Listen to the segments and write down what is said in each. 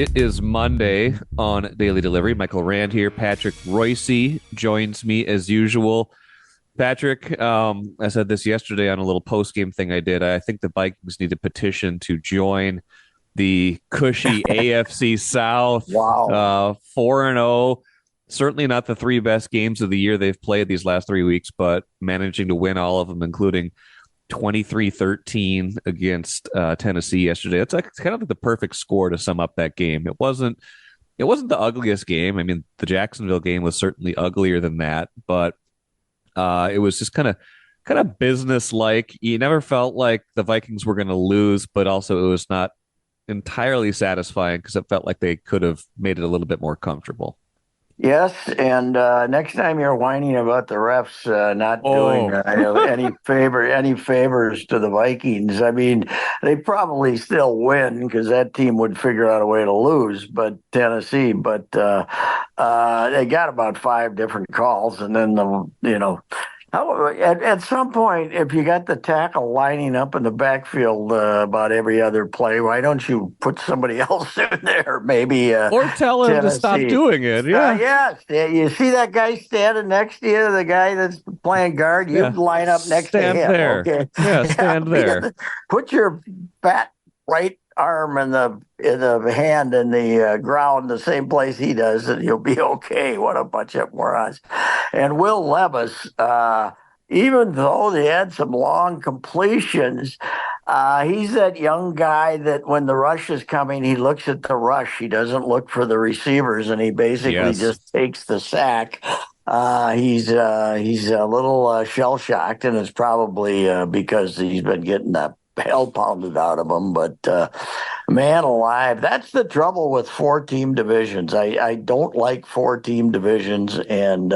It is Monday on Daily Delivery. Michael Rand here. Patrick Reusse joins me as usual. Patrick, I said this yesterday on a little post-game thing I did. I think the Vikings need a petition to join the cushy AFC South, Wow. 4-0. Certainly not the three best games of the year they've played these last 3 weeks, but managing to win all of them, including 23-13 against Tennessee yesterday. It's like kind of like the perfect score to sum up that game. It wasn't the ugliest game. I mean, the Jacksonville game was certainly uglier than that, but it was just kind of business like. You never felt like the Vikings were going to lose, but also it was not entirely satisfying because it felt like they could have made it a little bit more comfortable. Yes, and next time you're whining about the refs not doing Oh, any favors to the Vikings, I mean, they probably still win because that team would figure out a way to lose. But Tennessee, they got about five different calls, and then at some point, if you got the tackle lining up in the backfield about every other play, why don't you put somebody else in there? Maybe or tell him to stop Tennessee. doing it. Yeah, Yes, you see that guy standing next to you, the guy that's playing guard. You yeah. line up next to Stand him. there. Okay, Yeah, yeah, stand there. put your fat right arm in the hand in the ground, the same place he does, and you'll be okay. What a bunch of morons! And Will Levis, even though they had some long completions, he's that young guy that when the rush is coming, he looks at the rush. He doesn't look for the receivers, and he basically Yes. just takes the sack. He's a little shell shocked, and it's probably because he's been getting the hell pounded out of him. But man alive, that's the trouble with four-team divisions. I don't like four-team divisions, and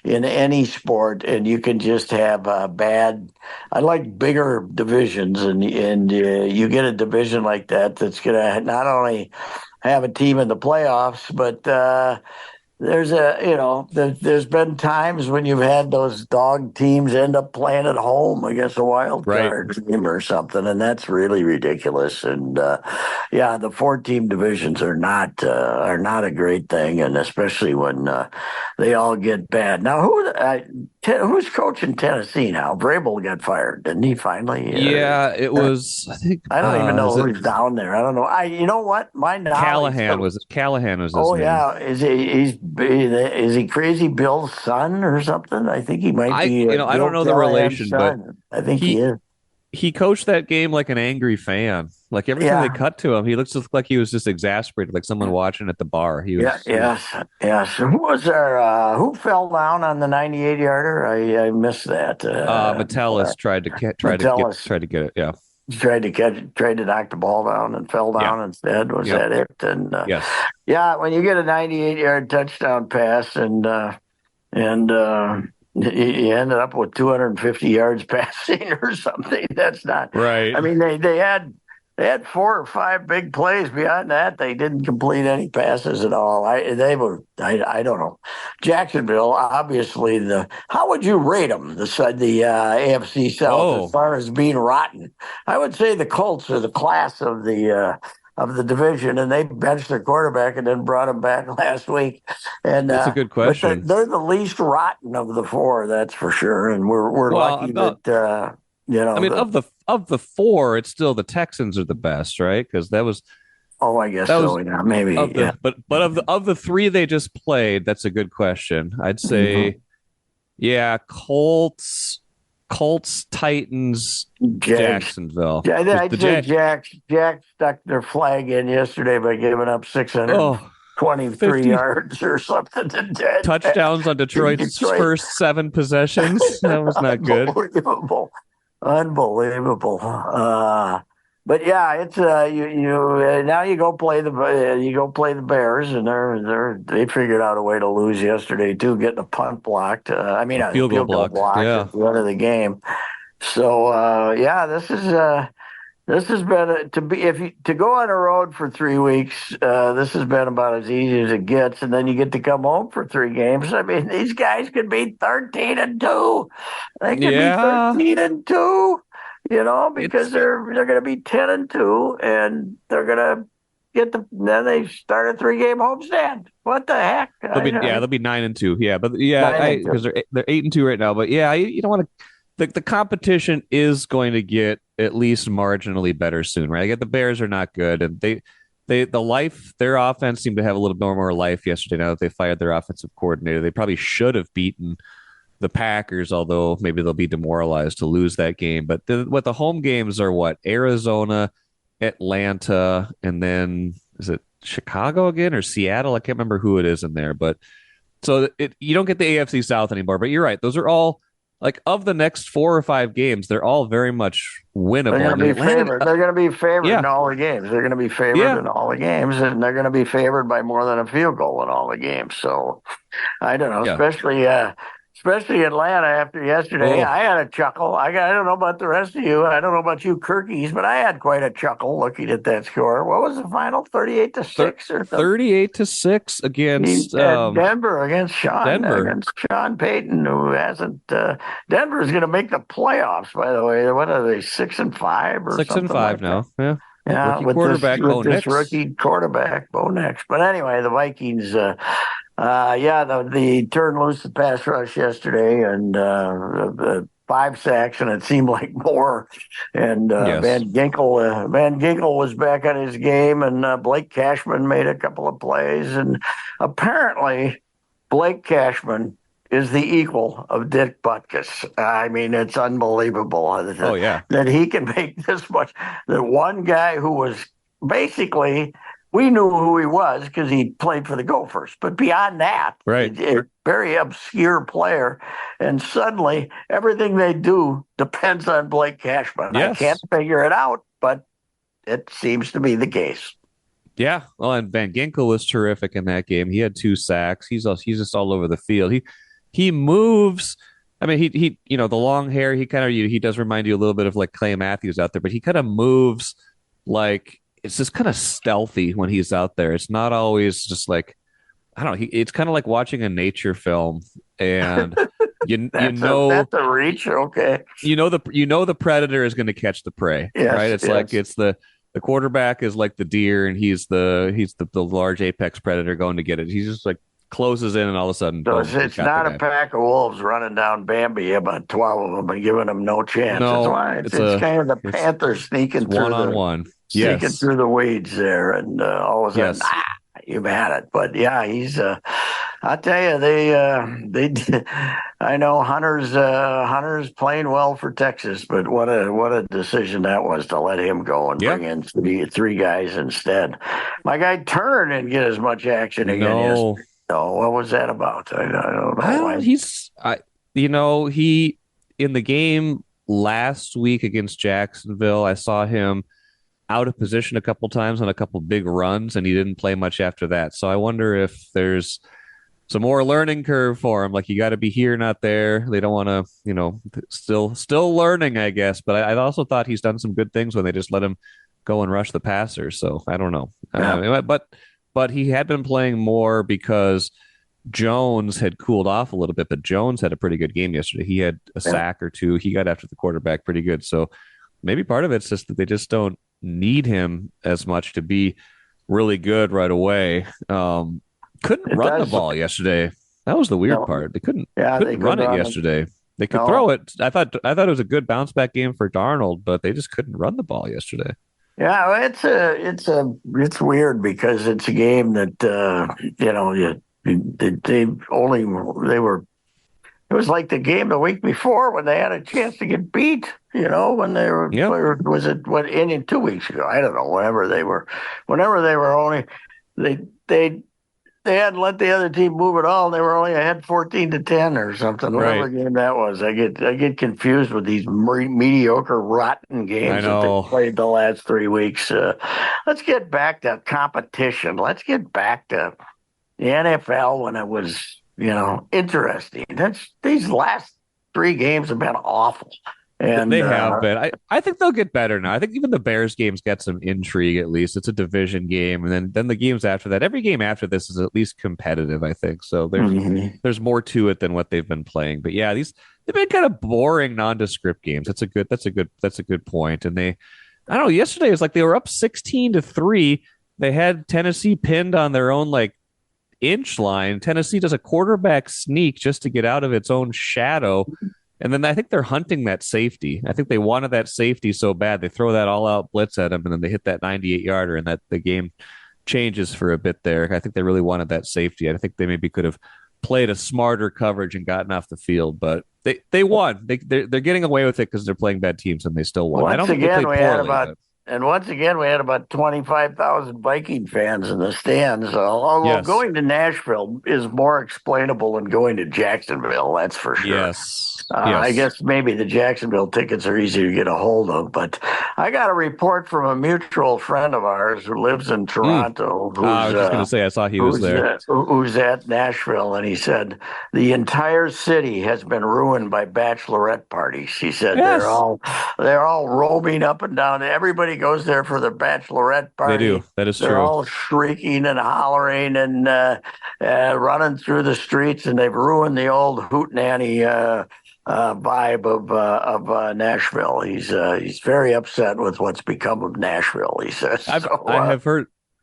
in any sport, and you can just have bad. I like bigger divisions, and you get a division like that that's going to not only have a team in the playoffs, but there's been times when you've had those dog teams end up playing at home against a wild Right. card team or something, and that's really ridiculous. And yeah, the four-team divisions are not a great thing, and especially when they all get bad. Now, who's coaching Tennessee now? Vrabel got fired, didn't he finally? Yeah, it was. I think. I don't even know Is it who's down there. I don't know. You know what? My knowledge. Callahan was his Oh name. yeah, is he Crazy Bill's son or something? I think he might I be you know I don't Bill know the Callahan's relation, but son. I think he he is. he coached that game like an angry fan. Like every time they Yeah, cut to him, he looks like he was just exasperated, like someone watching at the bar. He yeah, was. He was yes, yes. Who fell down on the 98 yarder? I missed that. Metellus Metellus tried to get it. Yeah. tried to knock the ball down and fell Yeah. down instead. Was Yep. that it? And Yes. yeah, when you get a 98-yard touchdown pass and you ended up with 250 yards passing or something. That's not. Right. I mean, they had four or five big plays. Beyond that, they didn't complete any passes at all. I don't know. Jacksonville, obviously, how would you rate them? The AFC South as Oh, far as being rotten. I would say the Colts are the class of the division, and they benched their quarterback and then brought him back last week. And that's a good but question. they're the least rotten of the four, that's for sure. And we're Well, lucky about that I mean, the of the four, it's still the Texans are the best, right? Because oh, I guess that so. was Yeah, maybe. of the Yeah. but of the three they just played. That's a good question. I'd Mhm. say, yeah, Colts, Titans, Jags. Jacksonville. Yeah, Because I'd the say Jack, Jack stuck their flag in yesterday by giving up oh, 623 50 yards or something to touchdowns on Detroit's Detroit. first seven possessions. That was not good. Unbelievable, unbelievable. But yeah, it's now you go play the Bears, and they figured out a way to lose yesterday too, getting a punt blocked. I mean, A a field goal field goal blocked. blocked Yeah. at the end of the game. So yeah, this has been to go on the road for 3 weeks. This has been about as easy as it gets, and then you get to come home for three games. I mean, these guys could be 13-2. They could be Yeah. 13-2. Because It's they're going to be 10-2, and they're going to then they start a 3-game homestand. What the heck? They'll be 9-2. Yeah, but yeah, Nine and because two. they're 8-2 right now. But yeah, you don't want to. The competition is going to get at least marginally better soon, right? I get the Bears are not good, and their offense seemed to have a little bit more life yesterday. Now that they fired their offensive coordinator, they probably should have beaten the Packers, although maybe they'll be demoralized to lose that game. But the home games are what? Arizona, Atlanta, and then is it Chicago again or Seattle? I can't remember who it is in there, but so you don't get the AFC South anymore. But you're right; those are all like of the next 4 or 5 games. They're all very much They're winnable. going I to mean, be Atlanta, favored. They're going to be favored in yeah, all the games. They're going to be favored yeah, in all the games, and they're going to be favored by more than a field goal in all the games. So I don't know, yeah. especially Atlanta after yesterday. Oh, I had a chuckle. I don't know about the rest of you. I don't know about you, Kirkies, but I had quite a chuckle looking at that score. What was the final? 38 to thir- 6 or something? 38-6 against Denver Denver. against Sean Payton, who hasn't. Denver's going to make the playoffs. By the way, what are they, 6-5 or Six and something five like that? now. Yeah. Yeah, Rookie quarterback Bo with this Nix. rookie quarterback, Bo Nix. But anyway, the Vikings. Yeah, the turned loose the pass rush yesterday, and 5 sacks, and it seemed like more. And Yes. Van Ginkel was back on his game, and Blake Cashman made a couple of plays, and apparently Blake Cashman is the equal of Dick Butkus. I mean, it's unbelievable Oh yeah. that he can make this much. That one guy who was basically, we knew who he was because he played for the Gophers, but beyond that, Right. very obscure player, and suddenly everything they do depends on Blake Cashman. I can't Yes. figure it out, but it seems to be the case. Yeah. Well, and Van Ginkel was terrific in that game. He had 2 sacks. He's just all over the field. He moves. I mean, the long hair. He does remind you a little bit of like Clay Matthews out there, but he kind of moves like it's just kind of stealthy when he's out there. It's not always just like I don't know. It's kind of like watching a nature film, and That's a reach. Okay. the predator is going to catch the prey, right? Yes. It's like Yes. the quarterback is like the deer, and he's the large apex predator going to get it. He's just like closes in, and all of a sudden, So boom, he's it's got the not a guy. pack of wolves running down Bambi, about 12 of them, and giving them no chance. It's No, why it's kind of the Panther it's one on one. sneaking Yes, through the weeds there, and all of a sudden, yes, you've had it. But yeah, he's. I tell you, they. I know Hunter's playing well for Texas, but what a decision that was to let him go and yeah. bring in three guys instead. My guy Turner didn't get as much action again No, yesterday. So what was that about? I don't know. well, he in the game last week against Jacksonville. I saw him out of position a couple times on a couple big runs, and he didn't play much after that. So I wonder if there's some more learning curve for him. Like you got to be here, not there. They don't want to, still learning, I guess. But I also thought he's done some good things when they just let him go and rush the passer. So I don't know. Yeah. But he had been playing more because Jones had cooled off a little bit. But Jones had a pretty good game yesterday. He had a Yeah. sack or two. He got after the quarterback pretty good. So maybe part of it's just that they just don't need him as much to be really good right away. Couldn't It run the does. ball yesterday. That was the weird No, part. They couldn't yeah, they couldn't could run it run it. yesterday. They could throw No. it. I thought it was a good bounce back game for Darnold, but they just couldn't run the ball yesterday. Yeah, well, it's weird because it's a game that they were. It was like the game the week before when they had a chance to get beat. When Yep. was it what in 2 weeks ago? I don't know. Whenever they were only they they they hadn't let the other team move at all. They were only ahead 14-10 or something. Right. Whatever game that was. I get confused with these mediocre, rotten I games that they know. played the last 3 weeks. Let's get back to competition. Let's get back to the NFL when it was, interesting. These last 3 games have been awful. And They have been. I think they'll get better now. I think even the Bears games got some intrigue at least. It's a division game, and then the games after that, every game after this is at least competitive, I think. So there's mhm. there's more to it than what they've been playing. But yeah, they've been kind of boring nondescript games. That's a good point. And I don't know, yesterday it was like they were up 16-3 they had Tennessee pinned on their own like inch line. Tennessee does a quarterback sneak just to get out of its own shadow. And then I think they're hunting that safety. I think they wanted that safety so bad. They throw that all out blitz at him, and then they hit that 98 yarder, and that the game changes for a bit there. I think they really wanted that safety. I think they maybe could have played a smarter coverage and gotten off the field, but they won. They're getting away with it because they're playing bad teams, and they still won. I Once don't think they again, played we had poorly, about but and once again we had about 25,000 Viking fans in the stands. Although yes, going to Nashville is more explainable than going to Jacksonville, that's for sure. yes, I yes. guess maybe the Jacksonville tickets are easy to get a hold of, but I got a report from a mutual friend of ours who lives in Mm. Toronto, I was just going to say I saw he was there. who's at Nashville, and he said the entire city has been ruined by bachelorette parties. He said Yes, they're all roaming up and down. Everybody goes there for their bachelorette they do. party. That is They're true. all shrieking and hollering and running through the streets, and they've ruined the old hootenanny vibe of Nashville. He's very upset with what's become of Nashville. He says I've so.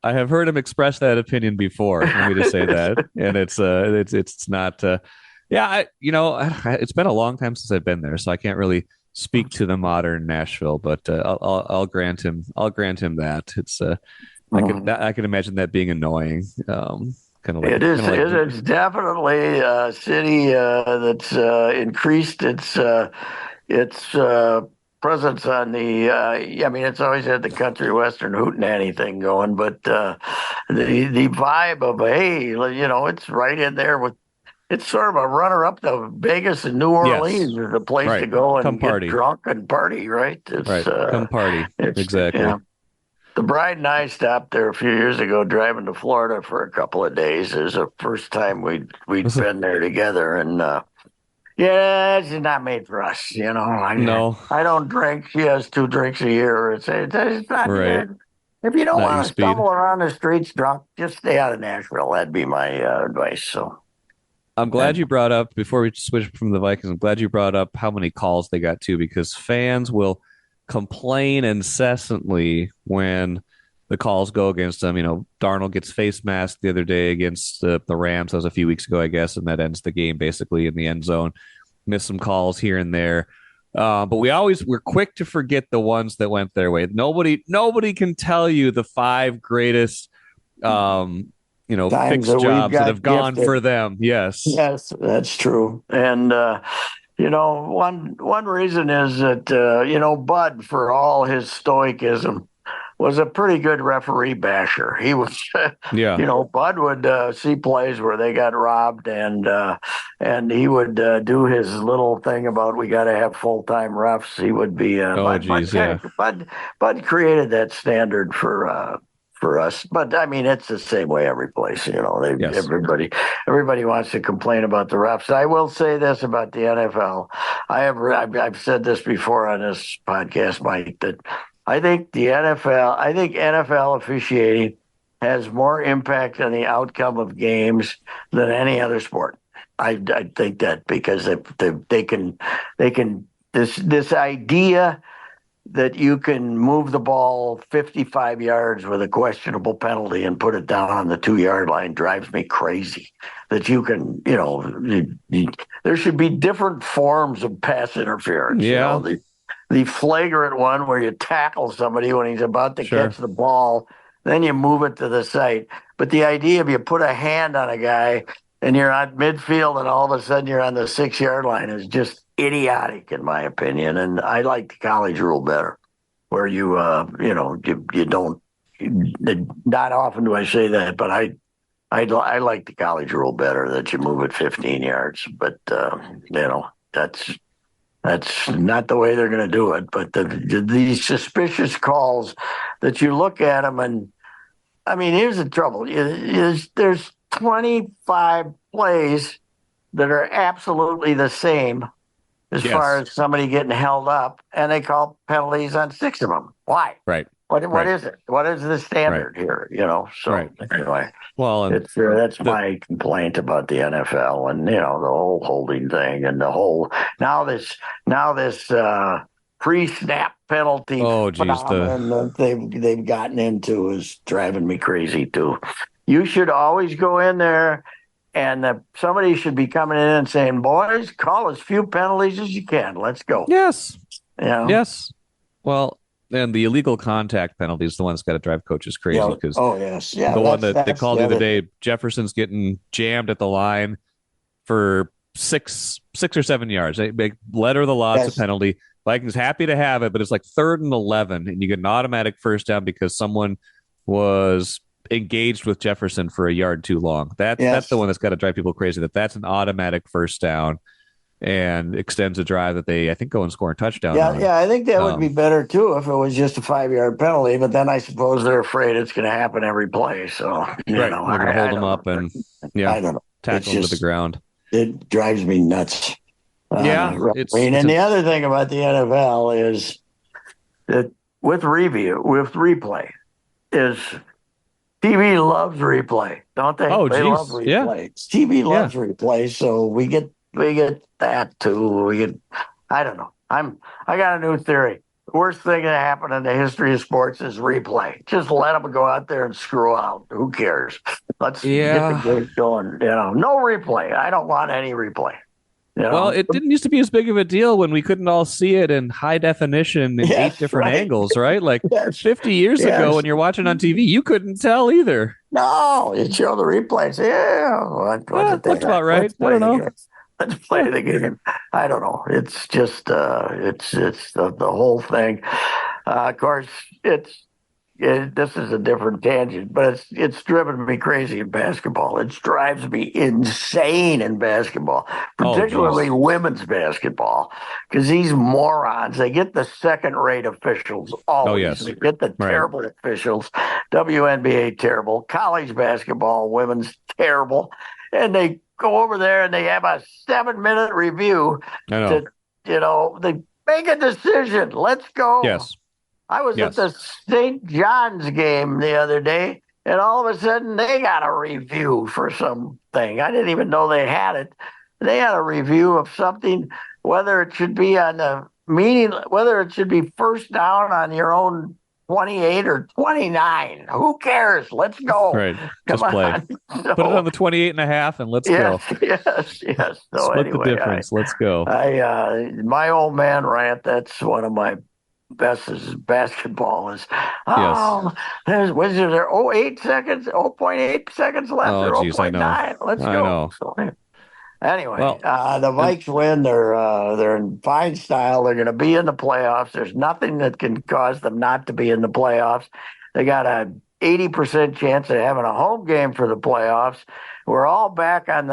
I have heard him express that opinion before. Let me just say that, and it's not. Yeah, it's been a long time since I've been there, so I can't really speak to the modern Nashville. But I'll grant him. I'll grant him that it's. I can imagine that being annoying. It is. Kind of like It's definitely a city that's increased its presence on the. I mean, it's always had the country western hootenanny thing going, but the vibe of hey, it's right in there with. It's sort of a runner-up to Vegas and New yes, Orleans is a place to right. go Come and get party, drunk and party, right? right. Come party. It's Exactly. yeah. The bride and I stopped there a few years ago, driving to Florida for a couple of days. It was the first time we'd been there together, and yeah, it's not made for us. No, I don't drink. She has 2 drinks a year. It's not. right. If you don't Not your want to speed. stumble around the streets drunk, just stay out of Nashville. That'd be my advice. So, I'm glad and you brought up before we switch from the Vikings. I'm glad you brought up how many calls they got too, because fans will complain incessantly when the calls go against them. Darnold gets face masked the other day against the Rams. That was a few weeks ago, I guess, and that ends the game basically in the end zone. Missed some calls here and there. But we're quick to forget the ones that went their way. Nobody can tell you the five greatest times fixed that we've jobs that got have gone gifted. for them. Yes. Yes, that's true. And one reason is that Bud, for all his stoicism, was a pretty good referee basher. He was, Yeah. Bud would see plays where they got robbed, and he would do his little thing about we got to have full time refs. He would be, Oh, geez. Yeah. Bud created that standard for us. But I mean, it's the same way every place. Yes. Everybody wants to complain about the refs. I will say this about the NFL. I've said this before on this podcast, Mike, that I think NFL officiating has more impact on the outcome of games than any other sport. I think that because they can this idea that you can move the ball 55 yards with a questionable penalty and put it down on the 2 yard line drives me crazy. That you can, there should be different forms of pass interference. Yeah. The flagrant one where you tackle somebody when he's about to Sure. catch the ball, then you move it to the side. But the idea of you put a hand on a guy and you're on midfield and all of a sudden you're on the 6 yard line is just idiotic in my opinion. And I like the college rule better, where you don't. Not often do I say that, but I like the college rule better that you move it 15 yards. But that's not the way they're going to do it. But these suspicious calls that you look at them and I mean, here's the trouble: there's 25 plays that are absolutely the same as far Yes. as somebody getting held up, and they call penalties on 6 of them. Why? Right. What Right. is it? What is the Right. standard here? So Right. anyway, Well, and that's the my complaint about the NFL and the whole holding thing and the whole now this pre-snap penalty Oh, geez, phenomenon that they've gotten into is driving me crazy too. You should always go in there, and somebody should be coming in and saying, "Boys, call as few penalties as you can. Let's go." yes, You know? yes. Well, and the illegal contact penalty is the one that's got to drive coaches crazy Yeah. because Oh yes. Yeah. the one that they That's called the the other other day, thing. Jefferson's getting jammed at the line for six or 7 yards. They letter of the law, it's a Yes. penalty. Vikings happy to have it, but it's like 3rd and 11, and you get an automatic first down because someone was engaged with Jefferson for a yard too long. That's the Yes. one that's got to drive people crazy. That's an automatic first down and extends a drive that they I think go and score a touchdown Yeah. on. Yeah. I think that would be Um, better too if it was just a 5 yard penalty. But then I suppose they're afraid it's going to happen every play. So right, they're going to hold I them don't up know. and yeah, I don't know. It's tackle them to the just ground. it drives me nuts. Yeah, Refereeing. it's And a the other thing about the NFL is that with replay, is TV loves replay, don't they? oh They love geez, yeah, replay. TV yeah. loves replay, so we get that too. I don't know. I got a new theory. The worst thing that happened in the history of sports is replay. Just let them go out there and screw out. Who cares? Let's get the Yeah. game going. No replay. I don't want any replay. You Well, know. it didn't used to be as big of a deal when we couldn't all see it in high definition in 8 Yes, different right. angles, right? Like Yes, 50 years ago yes. when you're watching on TV, you couldn't tell either. No, you show the replays. Yeah, what Yeah, did they looked have? about right. Let's I play don't the know. game. Let's play Yeah. the game. I don't know. It's just it's the whole thing. Of course, this is a different tangent, but it's driven me crazy in basketball. It drives me insane in basketball, Oh, particularly geez. women's basketball, because these morons, they get the second-rate officials Oh, always. yes. They get the Right. terrible officials. WNBA terrible, college basketball, women's terrible, and they go over there and they have a 7-minute review I know. to, they make a decision. Let's go. Yes. I was at Yes. the St. John's game the other day, and all of a sudden they got a review for something. I didn't even know they had it. They had a review of something, whether it should be on the meaning, whether it should be first down on your own 28 or 29. Who cares? Let's go. Right. Come Just play. on. Put it on So, the 28 and a half and let's yes, go. yes. So Split the anyway, difference. Let's go. my old man rant, that's one of my best is basketball is Yes. was there 0.8 seconds, 0.8 seconds left Oh, or geez. I know. 0.9. Let's I go. know. So anyway, Well, the and Vikes win. They're in fine style. They're going to be in the playoffs. There's nothing that can cause them not to be in the playoffs. They got a 80% chance of having a home game for the playoffs. We're all back on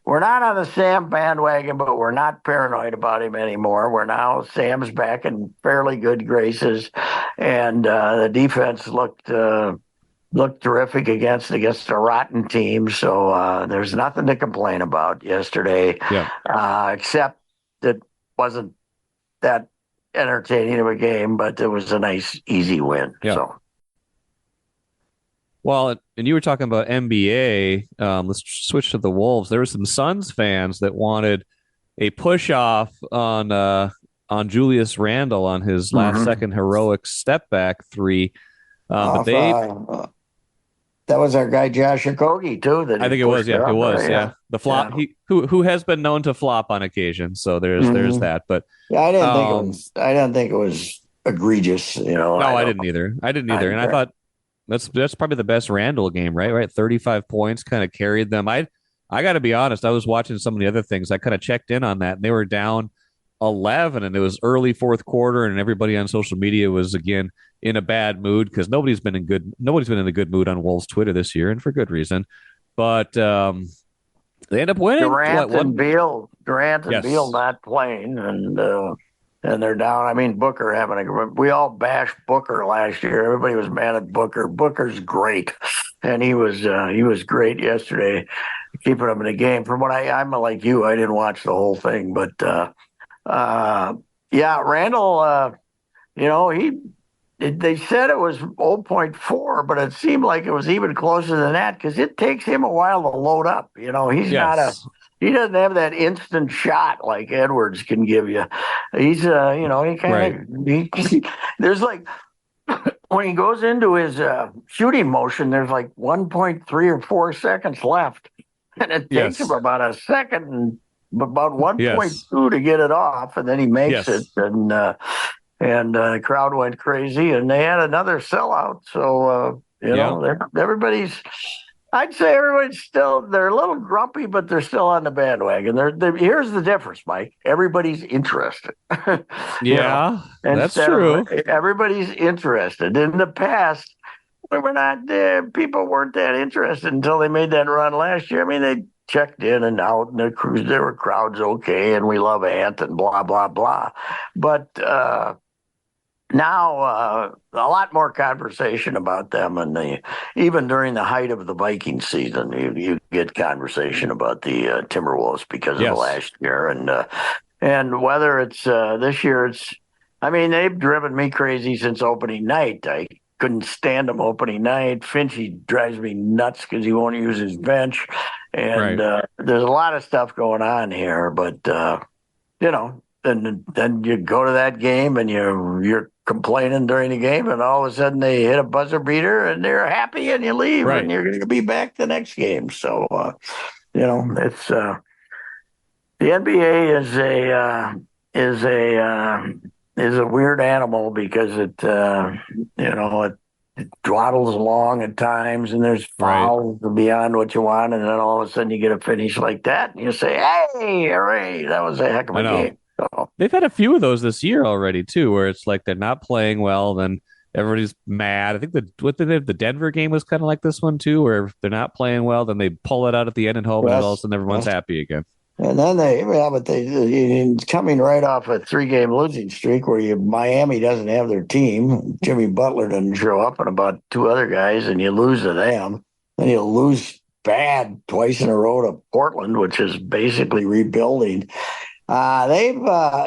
we're not on the Sam bandwagon, but we're not paranoid about him anymore. Sam's back in fairly good graces, and the defense looked terrific against a rotten team. So there's nothing to complain about yesterday, yeah. except that wasn't that entertaining of a game, but it was a nice, easy win. Yeah. So. Well, and you were talking about NBA. Let's switch to the Wolves. There were some Suns fans that wanted a push off on Julius Randle on his last Mhm. second heroic step back three. But Off, they, that was our guy Josh Okogie too. That I he think it was, pushed yeah, it up, was, right? yeah. The flop, Yeah. who has been known to flop on occasion. So there's Mhm. that. But Yeah, I didn't think it um, was. I didn't think it was egregious. no, I I don't. didn't either. I didn't either. And I I, thought that's probably the best Randall game, right? Right, 35 points, kind of carried them. I got to be honest. I was watching some of the other things. I kind of checked in on that, and they were down 11, and it was early fourth quarter, and everybody on social media was again in a bad mood because nobody's been in a good mood on Wolves Twitter this year, and for good reason. But they end up winning. What one? Durant and Beal Yes. not playing, and they're down. I mean, Booker having we all bashed Booker last year. Everybody was mad at Booker. Booker's great, and he was great yesterday, keeping them in the game. From what I'm like you, I didn't watch the whole thing, but yeah, Randall. They said it was 0.4, but it seemed like it was even closer than that because it takes him a while to load up. He's not a Yes. he doesn't have that instant shot like Edwards can give you. He's he Right. kind of there's like when he goes into his shooting motion, there's like 1.3 or 4 seconds left, and it takes him Yes. about a second and about Yes. 1.2 to get it off, and then he makes it, Yes. and the crowd went crazy, and they had another sellout. So Yeah. everybody's. I'd say everybody's they're a little grumpy, but they're still on the bandwagon. Here's the difference, Mike. Everybody's interested, you know, Yeah. That's instead of true. everybody's interested. In the past, we were not, people weren't that interested until they made that run last year. I mean, they checked in and out, and there were crowds okay, and we love Ant and blah, blah, blah. But, now a lot more conversation about them, and even during the height of the Viking season, you get conversation about the Timberwolves because of the Yes. last year, and whether it's this year, I mean, they've driven me crazy since opening night. I couldn't stand them opening night. Finchie drives me nuts because he won't use his bench, and Right. there's a lot of stuff going on here, but. And then you go to that game and you're complaining during the game, and all of a sudden they hit a buzzer beater and they're happy, and you leave, and Right. you're going to be back the next game. So it's the NBA is a weird animal because it dwaddles along at times, and there's Right. fouls beyond what you want, and then all of a sudden you get a finish like that, and you say, "Hey, hooray! That was a heck of I a know. game." So, They've had a few of those this year already too, where it's like they're not playing well, then everybody's mad. I think the Denver game was kind of like this one too, where if they're not playing well, then they pull it out at the end and home, and then all of a yes, sudden everyone's yes. happy again. And then coming right off a 3 game losing streak where Miami doesn't have their team. Jimmy Butler doesn't show up, and about two other guys, and you lose to them. Then you lose bad twice in a row to Portland, which is basically rebuilding. They've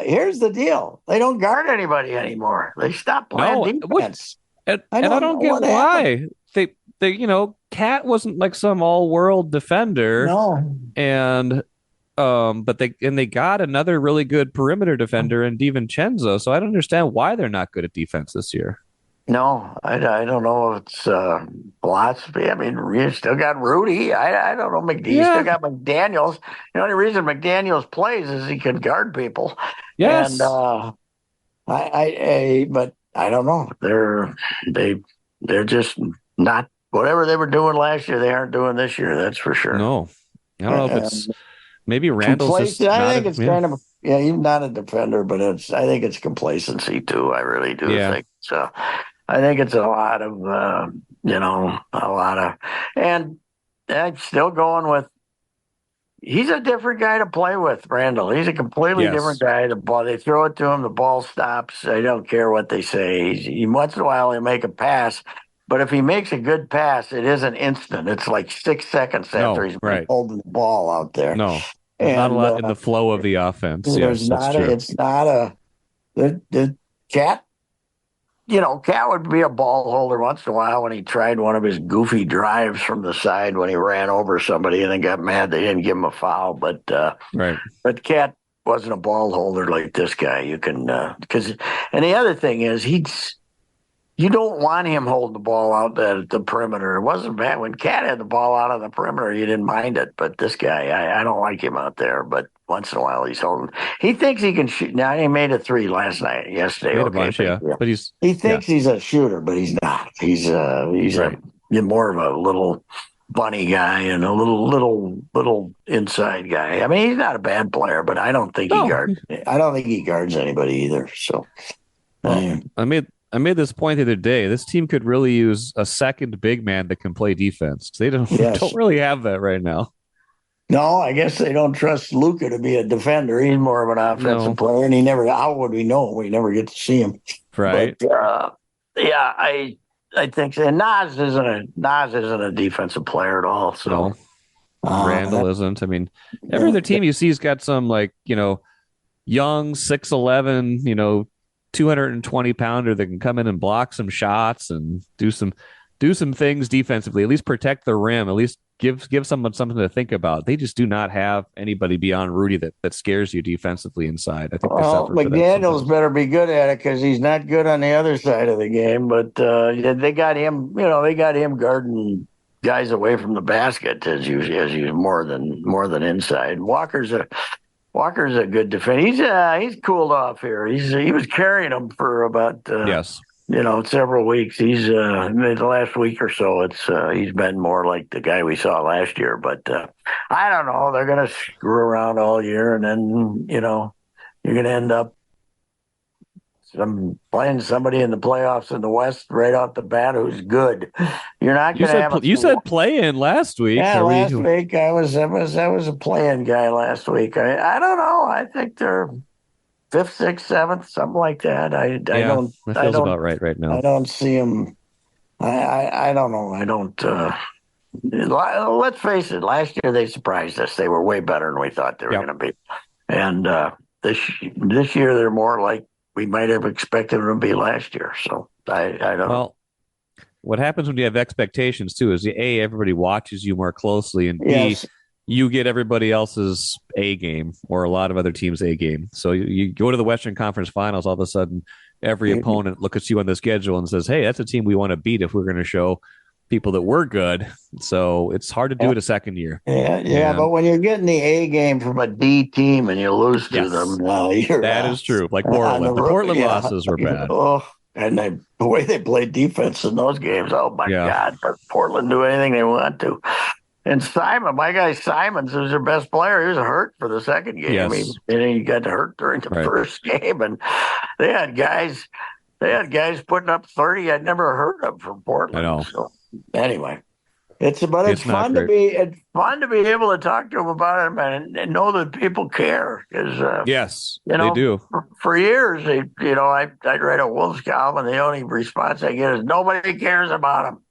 Here's the deal: they don't guard anybody anymore. They stopped playing No, what defense. I and I don't don't know get what happened. why. They Cat wasn't like some all-world defender, No, and but they got another really good perimeter defender in DiVincenzo, so I don't understand why they're not good at defense this year. no, I don't know if it's philosophy. I mean, you still got Rudy. I don't know. You still Yeah. got McDaniels. The only reason McDaniels plays is he can guard people, and Yes. but I don't know. They they're just not whatever they were doing last year. They aren't doing this year. That's for sure. No. I don't know if it's And maybe Randall's complacent. just I not think a it's yeah. kind of yeah. He's not a defender, but I think it's complacency too. I really do Yeah. think so. I think it's a lot of a lot of, and I'm still going with. He's a different guy to play with, Randall. He's a completely different Yes. guy. They throw it to him, the ball stops. I don't care what they say. Once in a while he'll make a pass, but if he makes a good pass, it isn't instant. It's like 6 seconds after No, he's been right. holding the ball out there, No. There's not a and lot in the flow of the offense. there's Yes, that's not a. true. It's not a. The cat. Cat would be a ball holder once in a while when he tried one of his goofy drives from the side when he ran over somebody and then got mad they didn't give him a foul. Right. But Cat wasn't a ball holder like this guy. You can because and the other thing is you don't want him holding the ball out at the perimeter. It wasn't bad when Cat had the ball out on the perimeter. You didn't mind it, but this guy, I don't like him out there. But once in a while, he's holding. He thinks he can shoot. Now he made a three yesterday. Made a Okay, bunch, big yeah. deal. But he's He yeah, thinks he's a shooter, but he's not. He's right. more of a little bunny guy and a little inside guy. I mean, he's not a bad player, but I don't think he No. guards. I don't think he guards anybody either. So. Well, I made this point the other day. This team could really use a second big man that can play defense. They don't Yes. don't really have that right now. No, I guess they don't trust Luca to be a defender. He's more of an offensive No. player, and he never. How would we know? We never get to see him. Right. But yeah, I think so. And Nas isn't a defensive player at all. So No. Randall isn't. I mean, every yeah, other team you see's got some like, young 6'11", 220 pounder that can come in and block some shots and do some do some things defensively, at least protect the rim, at least give someone something to think about. They just do not have anybody beyond Rudy that scares you defensively inside. I think they Well, suffer for that McDaniels sometimes. better be good at it because he's not good on the other side of the game. But yeah, they got him. They got him guarding guys away from the basket as you more than inside. Walker's a good defender. He's cooled off here. He was carrying them for about Yes. several weeks. He's in the last week or so. He's been more like the guy we saw last year. But I don't know. They're gonna screw around all year, and then you're gonna end up playing somebody in the playoffs in the West right off the bat who's good. You're not You gonna said have a you said play in last week. yeah, last week I was a playing guy last week. I don't know. I think they're fifth, sixth, seventh, something like that. Yeah, that feels about right I now. don't see them. I don't know. I don't. Let's face it. Last year they surprised us. They were way better than we thought they were Yep. going to be. And this year they're more like we might have expected them to be last year. So I don't know. Well, what happens when you have expectations too is A, everybody watches you more closely, and B, Yes. you get everybody else's A game or a lot of other teams' A game. So you go to the Western Conference Finals, all of a sudden every opponent looks at you on the schedule and says, "Hey, that's a team we want to beat if we're going to show people that we're good." So it's hard to do it a second year. Yeah, but when you're getting the A game from a D team and you lose to Yes. them, you're That is true. Like on Portland. The Portland yeah. losses were bad. Oh, and the way they played defense in those games, oh my Yeah. God! But Portland do anything they want to. And Simon, my guy Simons, who's their best player, he was hurt for the second game. Yes. He got hurt during the Right. first game, and they had guys putting up 30 I'd never heard of from Portland. I know. So anyway, it's not fun to great. be able to talk to them about it and know that people care because Yes, you they know, do. for years, I'd write a Wolves column, and the only response I get is nobody cares about them.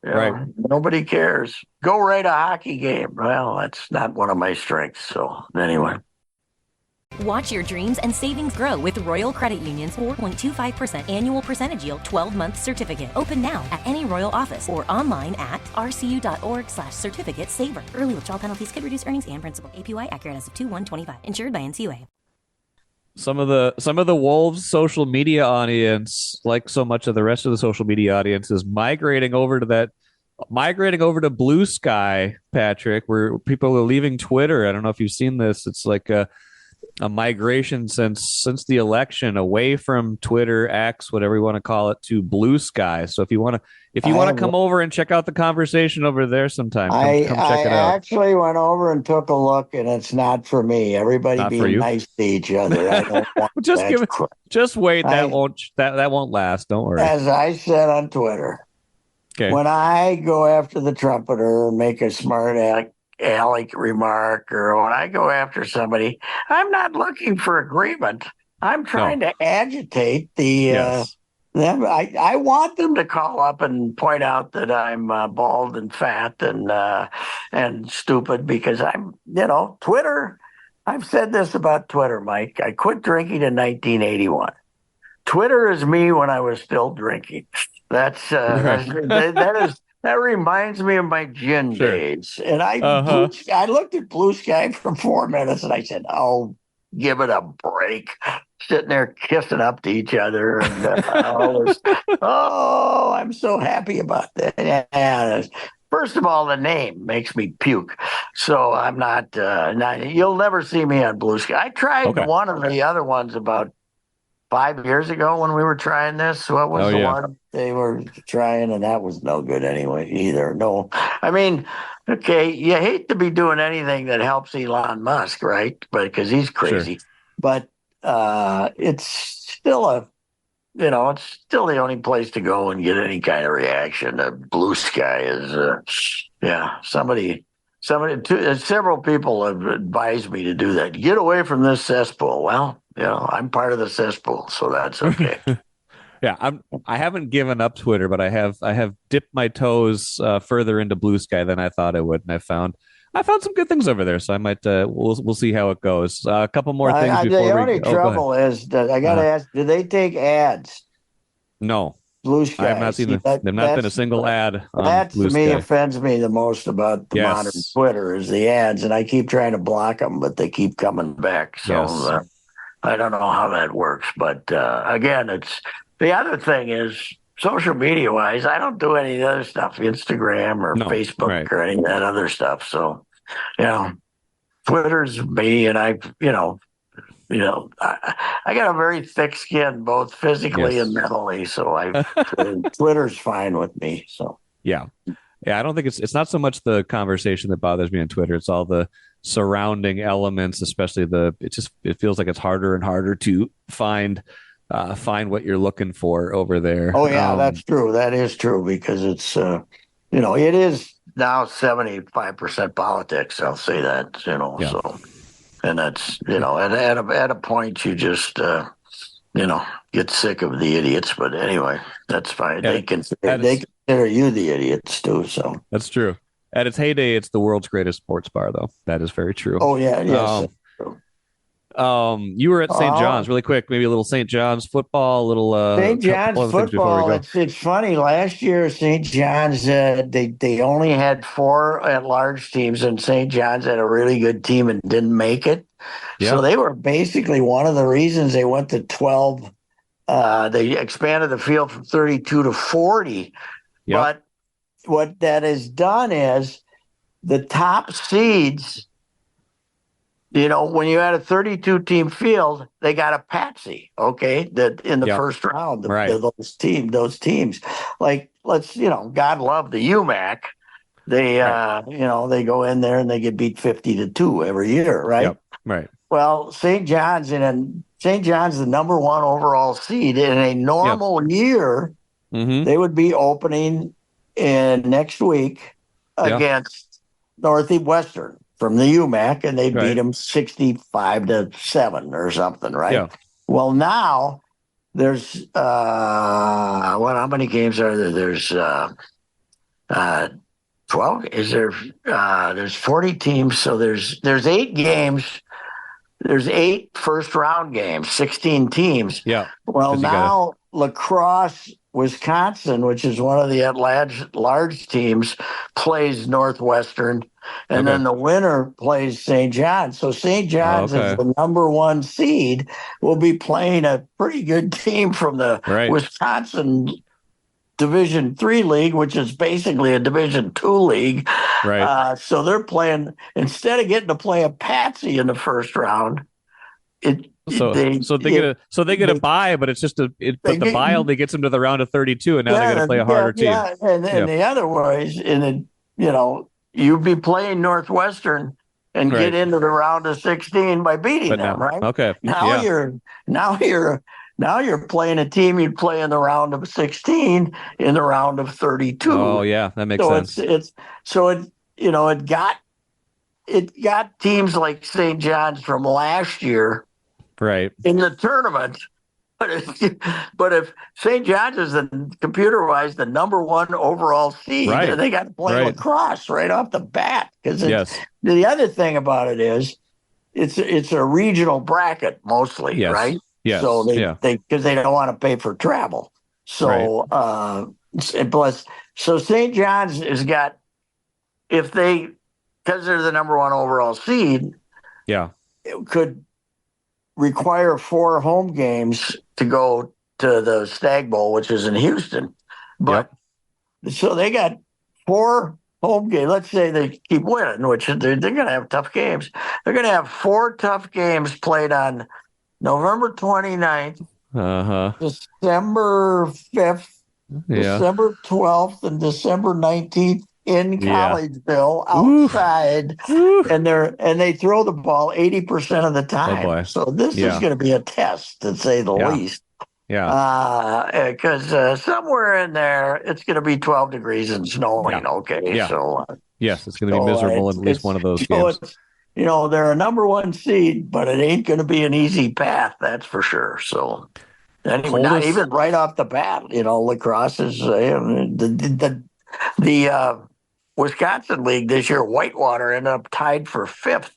Right. Nobody cares. Go write a hockey game. Well, that's not one of my strengths. So anyway. Watch your dreams and savings grow with Royal Credit Union's 4.25% annual percentage yield 12-month certificate. Open now at any Royal office or online at rcu.org/certificate saver. Early withdrawal penalties could reduce earnings and principal. APY accurate as of 2/1/25. Insured by NCUA. Some of the Wolves social media audience, like so much of the rest of the social media audience, is migrating over to Bluesky, Patrick, where people are leaving Twitter. I don't know if you've seen this. It's like a migration since the election away from Twitter, X, whatever you want to call it, to Bluesky. So if you want to come over and check out the conversation over there sometime, come check it out. I actually went over and took a look, and it's not for me. Everybody Not for being you? nice to each other. I don't want Just wait. That won't last. Don't worry. As I said on Twitter, Okay. when I go after the trumpeter and make a smart aleck remark, or when I go after somebody, I'm not looking for agreement. I'm trying to agitate Yes. them. I want them to call up and point out that I'm bald and fat and stupid because I'm, Twitter. I've said this about Twitter, Mike. I quit drinking in 1981. Twitter is me when I was still drinking. That reminds me of my gin days. And I looked at Bluesky for 4 minutes and I said, "Oh, give it a break." Sitting there kissing up to each other. And I'm so happy about that. Yeah. First of all, the name makes me puke. So I'm not you'll never see me on Bluesky. I tried one of the other ones about 5 years ago when we were trying this. What was one they were trying? And that was no good anyway either. No, I mean, okay, you hate to be doing anything that helps Elon Musk, right? But because he's crazy. Sure. But it's still it's still the only place to go and get any kind of reaction. Bluesky is, several people have advised me to do that. Get away from this cesspool. Well, I'm part of the cesspool, so that's okay. Yeah, I haven't given up Twitter, but I have dipped my toes further into Bluesky than I thought I would, and I found some good things over there. So I might we'll see how it goes. A couple more things before the only trouble is that I got to ask: do they take ads? No, Bluesky. I have not seen there've not been a single ad on that to me Bluesky. offends me the most about the modern Twitter is the ads, and I keep trying to block them, but they keep coming back. So I don't know how that works, but again, it's the other thing is social media wise. I don't do any of the other stuff, Instagram or Facebook or any of that other stuff. So Twitter's me, and I got a very thick skin, both physically and mentally. So Twitter's fine with me. So yeah. I don't think it's not so much the conversation that bothers me on Twitter. It's all the surrounding elements, especially it feels like it's harder and harder to find what you're looking for over there. Oh yeah, that's true. That is true because it's it is now 75% politics. I'll say that. So. And that's, at a point you just, get sick of the idiots. But anyway, that's fine. They consider you the idiots too. So that's true. At its heyday, it's the world's greatest sports bar, though. That is very true. Oh yeah, yes. You were at St. John's, really quick. Maybe a little St. John's football, a little St. John's football. It's funny. Last year, St. John's they only had 4 at-large teams, and St. John's had a really good team and didn't make it. Yeah. So they were basically one of the reasons they went to 12. They expanded the field from 32 to 40. Yep. But what that has done is the top seeds. When you had a 32-team field, they got a patsy, okay, that in the first round, those teams. Like, God love the UMAC. They, they go in there and they get beat 50-2 every year, right? Yep. Right. Well, St. John's, the number 1 overall seed in a normal year, they would be opening in next week against Northwestern from the UMAC, and they beat them 65-7 or something, right? Yeah. Well, now there's how many games are there? There's 12. Is there? There's 40 teams, so there's 8 games. There's 8 first round games, 16 teams. Yeah. Well, now Lacrosse, Wisconsin, which is one of the at-large teams, plays Northwestern. And then the winner plays St. John's. So St. John's is the number 1 seed, will be playing a pretty good team from the Wisconsin Division III league, which is basically a Division II league. Right. So they're playing, instead of getting to play a patsy in the first round, they get a bye, but it's just the bye only gets them to the round of 32, and now they got to play a harder team. Yeah, and the other ways, you'd be playing Northwestern and get into the round of 16 by beating them, right? Okay. Now you're playing a team you'd play in the round of 16 in the round of 32. Oh yeah, that makes sense. It got teams like St. John's from last year in the tournament. But if St. John's is computer-wise the number 1 overall seed, they got to play lacrosse right off the bat. Because the other thing about it is, it's a regional bracket mostly, right? Yes. So because they don't want to pay for travel. So so St. John's has got, because they're the number 1 overall seed, it could require 4 home games to go to the Stag Bowl, which is in Houston. But so they got 4 home games. Let's say they keep winning, which they're going to have tough games. They're going to have 4 tough games played on November 29th, December 5th, December 12th, and December 19th in Collegeville outside. And they throw the ball 80% of the time. So this is going to be a test, to say the least. Yeah. Because somewhere in there, it's going to be 12 degrees and snowing. Yeah. Okay. Yeah. So yes, it's going to be miserable in at least one of those games. They're a number 1 seed, but it ain't going to be an easy path, that's for sure. So, anyway, not even right off the bat, lacrosse is the Wisconsin League this year. Whitewater ended up tied for 5th,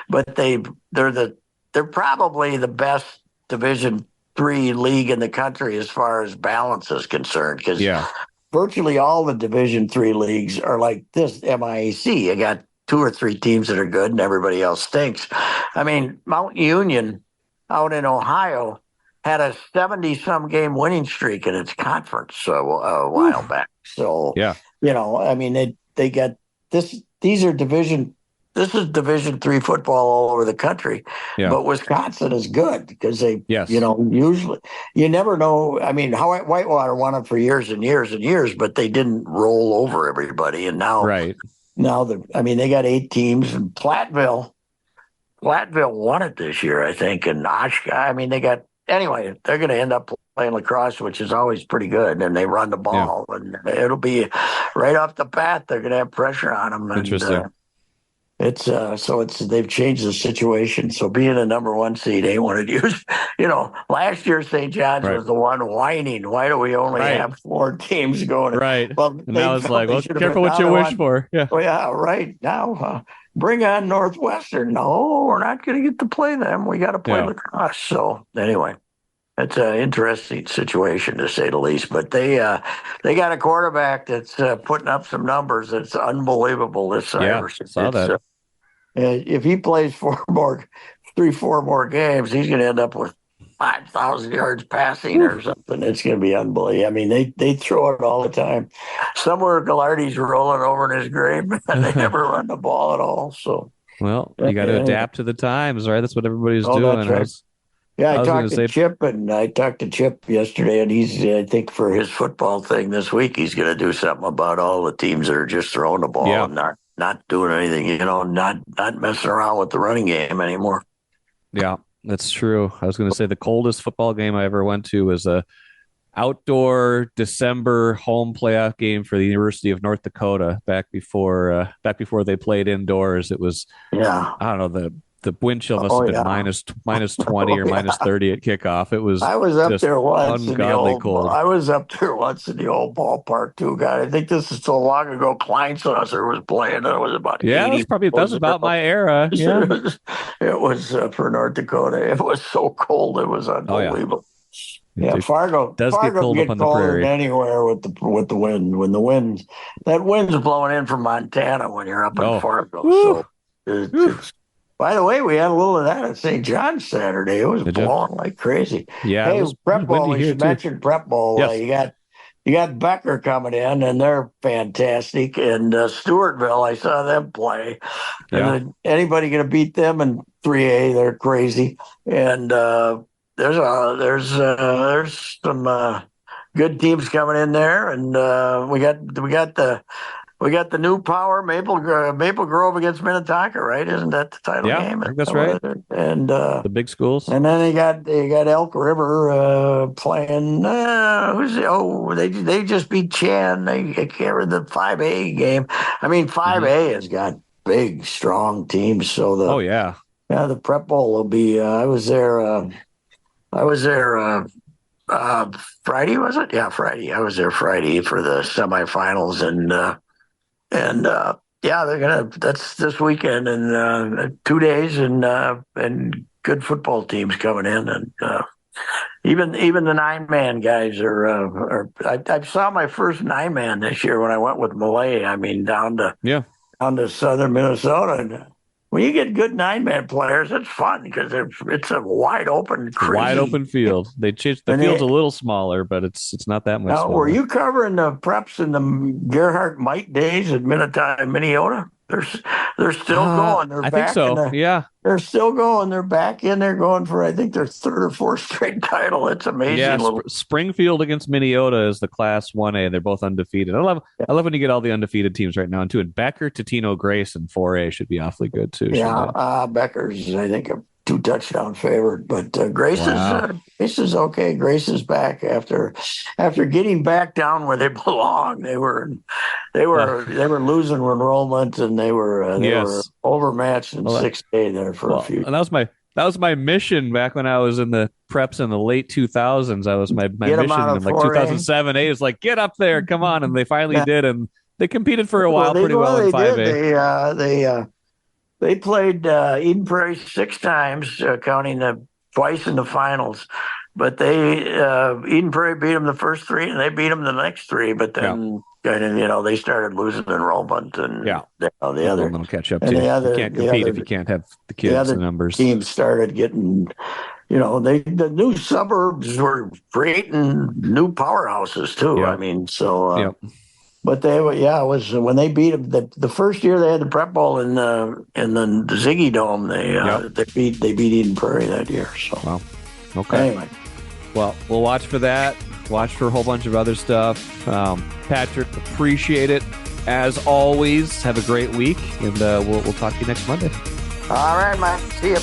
but they're probably the best Division three league in the country as far as balance is concerned, because Yeah. virtually all the Division III leagues are like this MIAC. You got two or three teams that are good and everybody else stinks. I mean, Mount Union out in Ohio had a 70-some game winning streak in its conference a while back. So, Yeah. I mean, they got this. These are this is Division III football all over the country. Yeah. But Wisconsin is good because they, Yes. usually you never know. I mean, Whitewater won it for years and years and years, but they didn't roll over everybody. And now, Right. they got 8 teams, and Platteville won it this year, I think. And Oshkosh, they're going to end up playing lacrosse, which is always pretty good, and they run the ball, and it'll be right off the bat. They're going to have pressure on them. Interesting. They've changed the situation. So being a number 1 seed ain't what it used. Last year St. John's was the one whining. Why do we only have 4 teams going? Right. Well, and now it's like, well, careful what you wish for. Yeah. Oh yeah, right. Now bring on Northwestern. No, we're not going to get to play them. We got to play lacrosse. So anyway. It's an interesting situation, to say the least. But they got a quarterback that's putting up some numbers that's unbelievable this summer. Yeah, saw that. If he plays 4 more games, he's going to end up with 5,000 yards passing or something. It's going to be unbelievable. I mean, they throw it all the time. Somewhere Gallardi's rolling over in his grave, and they never run the ball at all. So, well, you got to adapt to the times, right? That's what everybody's doing. That's right. Yeah, I talked to Chip yesterday, and he's, I think for his football thing this week, he's going to do something about all the teams that are just throwing the ball and not doing anything, not messing around with the running game anymore. Yeah, that's true. I was going to say the coldest football game I ever went to was a outdoor December home playoff game for the University of North Dakota back before they played indoors. It was, I don't know, the wind chill must have been minus 20 or minus 30 at kickoff. It was. I was up there once. Ungodly cold. I was up there once in the old ballpark too. God, I think this is so long ago. Kleinsasser was playing. And it was about that was about my era. Yeah, it was for North Dakota. It was so cold. It was unbelievable. Yeah, Fargo does get cold up on the prairie. Anywhere with the wind. When the wind's blowing in from Montana when you're up in Fargo. So. By the way, we had a little of that at St. John's Saturday. It was blowing like crazy. Yeah. Hey, Prep Bowl. We should mention Prep Bowl. Yes. You got Becker coming in, and they're fantastic. And Stewartville, I saw them play. Yeah. And anybody going to beat them in 3A? They're crazy. And there's some good teams coming in there, and we got the new power Maple Grove against Minnetonka, right? Isn't that the title game? I think that's right. And the big schools. And then they got Elk River playing. They just beat Chan. They carried the 5A game. I mean, 5A has got big, strong teams. So the Prep Bowl will be. I was there. Friday, was it? Yeah, Friday. I was there Friday for the semifinals, and that's this weekend, and 2 days, and good football teams coming in, and even the 9-man guys are. I saw my first 9-man this year when I went with Malay. I mean, down to southern Minnesota. And when you get good 9-man players, it's fun because it's a wide open field. They changed the field's a little smaller, but it's not that much. Now, smaller. Were you covering the preps in the Gerhardt Mite days at Minnesota? They're still going. I think so. They're still going. They're back in there going for, I think, their 3rd or 4th straight title. It's amazing. Yeah, Springfield against Minnesota is the Class 1A. They're both undefeated. I love when you get all the undefeated teams right now. And too, and Becker, Totino, Grace, and 4A should be awfully good too. Yeah, Becker's, I think, a 2-touchdown favorite, but Grace is okay. Grace is back after getting back down where they belong. They were losing enrollment, and they were overmatched in 6A there for a few. And that was my mission back when I was in the preps in the late 2000s. I was my mission in like 2007. A is like, get up there, come on, and they finally did, and they competed for a while pretty well in 5A. They played Eden Prairie 6 times, counting the twice in the finals. but they Eden Prairie beat them the first three, and they beat them the next three. But then, kind of, they started losing enrollment, and the other will catch up and to the you. other, You can't compete if you can't have the kids the other and numbers. Teams started getting, the new suburbs were creating new powerhouses too. I mean, so. But it was when they beat them the first year they had the Prep Bowl in the Ziggy Dome. They beat Eden Prairie that year. So wow, okay. Anyway, well, we'll watch for that. Watch for a whole bunch of other stuff. Patrick, appreciate it as always. Have a great week, and we'll talk to you next Monday. All right, Mike. See you.